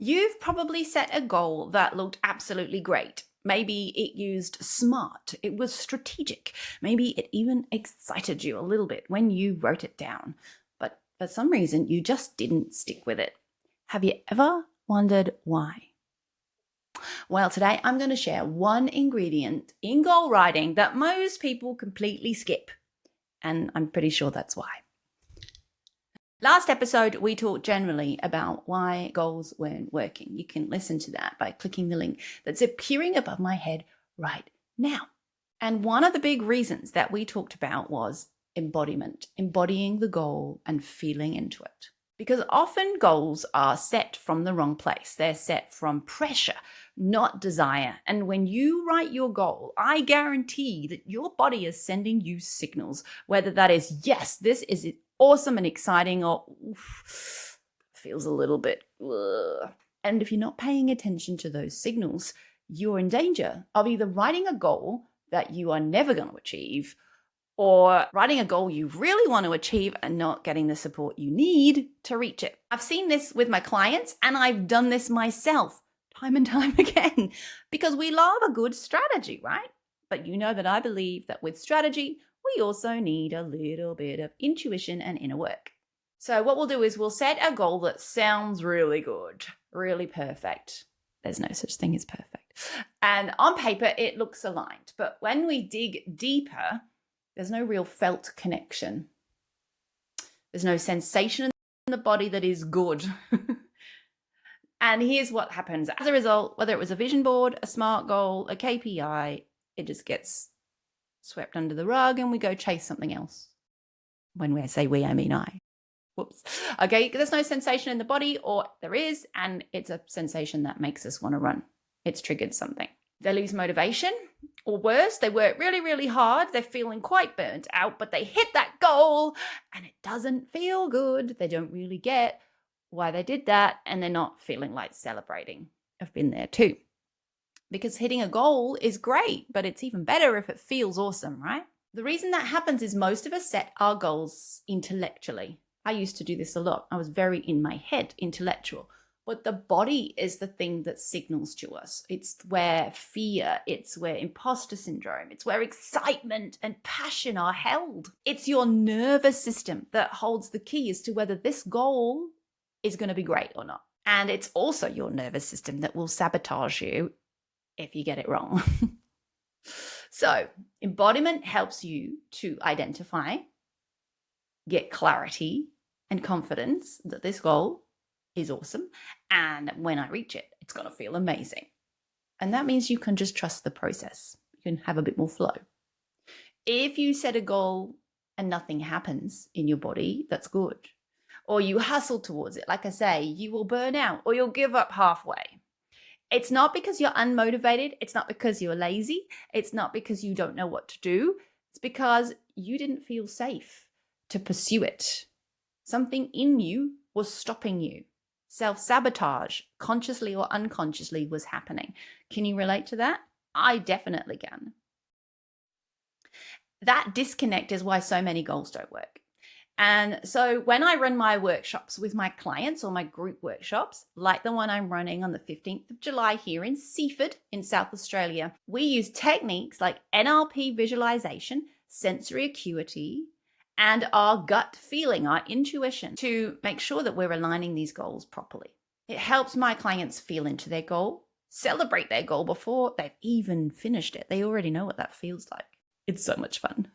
You've probably set a goal that looked absolutely great. Maybe it used SMART. It was strategic. Maybe it even excited you a little bit when you wrote it down. But for some reason, you just didn't stick with it. Have you ever wondered why? Well, today I'm going to share one ingredient in goal writing that most people completely skip. And I'm pretty sure that's why. Last episode, we talked generally about why goals weren't working. You can listen to that by clicking the link that's appearing above my head right now. And one of the big reasons that we talked about was embodiment, embodying the goal and feeling into it. Because often goals are set from the wrong place. They're set from pressure, not desire. And when you write your goal, I guarantee that your body is sending you signals, whether that is, yes, this is awesome and exciting, or oof, feels a little bit ugh. And if you're not paying attention to those signals, you're in danger of either writing a goal that you are never going to achieve, or writing a goal you really want to achieve and not getting the support you need to reach it. I've seen this with my clients, and I've done this myself time and time again, because we love a good strategy, right? But you know that I believe that with strategy, we also need a little bit of intuition and inner work. So what we'll do is we'll set a goal that sounds really good, really perfect. There's no such thing as perfect. And on paper, it looks aligned. But when we dig deeper, there's no real felt connection. There's no sensation in the body that is good. And here's what happens. As a result, whether it was a vision board, a SMART goal, a KPI, it just gets swept under the rug and we go chase something else. When I say we, I mean I. Whoops. Okay, there's no sensation in the body, or there is, and it's a sensation that makes us want to run. It's triggered something. They lose motivation, or worse, they work really, really hard. They're feeling quite burnt out, but they hit that goal and it doesn't feel good. They don't really get why they did that, and they're not feeling like celebrating. I've been there too. Because hitting a goal is great, but it's even better if it feels awesome, right? The reason that happens is most of us set our goals intellectually. I used to do this a lot. I was very in my head, intellectual. But the body is the thing that signals to us. It's where fear, it's where imposter syndrome, it's where excitement and passion are held. It's your nervous system that holds the key as to whether this goal is going to be great or not. And it's also your nervous system that will sabotage you if you get it wrong. So, embodiment helps you to identify, get clarity and confidence that this goal is awesome. And when I reach it, it's going to feel amazing. And that means you can just trust the process. You can have a bit more flow. If you set a goal and nothing happens in your body, that's good. Or you hustle towards it, like I say, you will burn out or you'll give up halfway. It's not because you're unmotivated. It's not because you're lazy. It's not because you don't know what to do. It's because you didn't feel safe to pursue it. Something in you was stopping you. Self-sabotage, consciously or unconsciously, was happening. Can you relate to that? I definitely can. That disconnect is why so many goals don't work. And so when I run my workshops with my clients, or my group workshops, like the one I'm running on the 15th of July here in Seaford in South Australia, we use techniques like NLP visualization, sensory acuity, and our gut feeling, our intuition, to make sure that we're aligning these goals properly. It helps my clients feel into their goal, celebrate their goal before they've even finished it. They already know what that feels like. It's so much fun.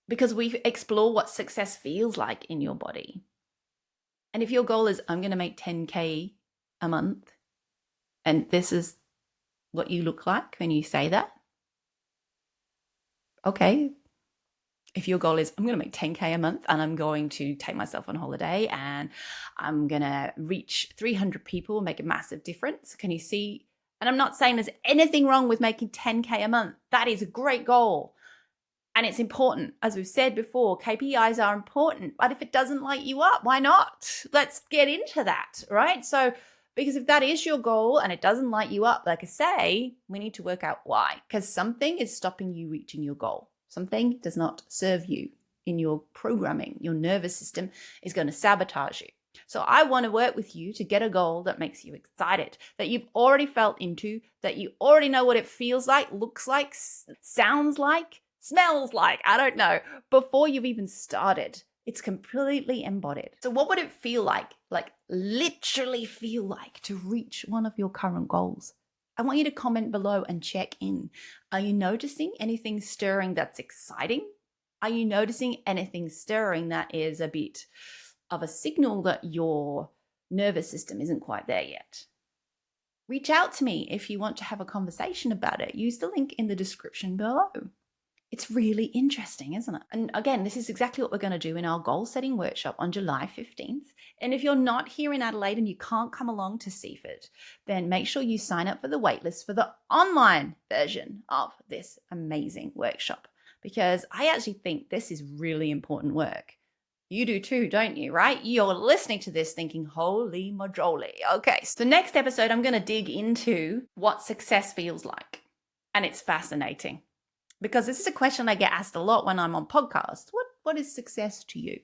Because we explore what success feels like in your body. And if your goal is, I'm going to make 10K a month, and this is what you look like when you say that, okay. If your goal is, I'm going to make 10K a month and I'm going to take myself on holiday and I'm going to reach 300 people, make a massive difference. Can you see? And I'm not saying there's anything wrong with making 10K a month. That is a great goal. And it's important. As we've said before, KPIs are important. But if it doesn't light you up, why not? Let's get into that, right? So, because if that is your goal and it doesn't light you up, like I say, we need to work out why. Because something is stopping you reaching your goal. Something does not serve you in your programming. Your nervous system is going to sabotage you. So I want to work with you to get a goal that makes you excited, that you've already felt into, that you already know what it feels like, looks like, sounds like, smells like, I don't know, before you've even started. It's completely embodied. So what would it feel like literally feel like to reach one of your current goals? I want you to comment below and check in. Are you noticing anything stirring that's exciting? Are you noticing anything stirring that is a bit of a signal that your nervous system isn't quite there yet? Reach out to me if you want to have a conversation about it. Use the link in the description below. It's really interesting, isn't it? And again, this is exactly what we're going to do in our goal setting workshop on July 15th. And if you're not here in Adelaide and you can't come along to Seaford, then make sure you sign up for the waitlist for the online version of this amazing workshop, because I actually think this is really important work. You do too, don't you, right? You're listening to this thinking, holy majoli. Okay, so next episode, I'm going to dig into what success feels like. And it's fascinating, because this is a question I get asked a lot when I'm on podcasts. What is success to you?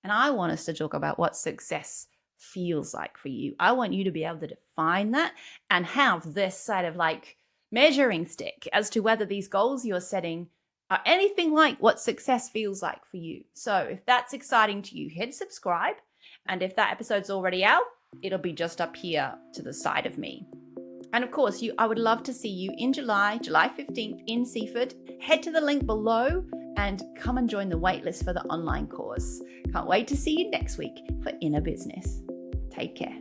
And I want us to talk about what success feels like for you. I want you to be able to define that and have this sort of measuring stick as to whether these goals you're setting are anything like what success feels like for you. So if that's exciting to you, hit subscribe. And if that episode's already out, it'll be just up here to the side of me. And of course, I would love to see you in July 15th in Seaford. Head to the link below and come and join the waitlist for the online course. Can't wait to see you next week for Inner Business. Take care.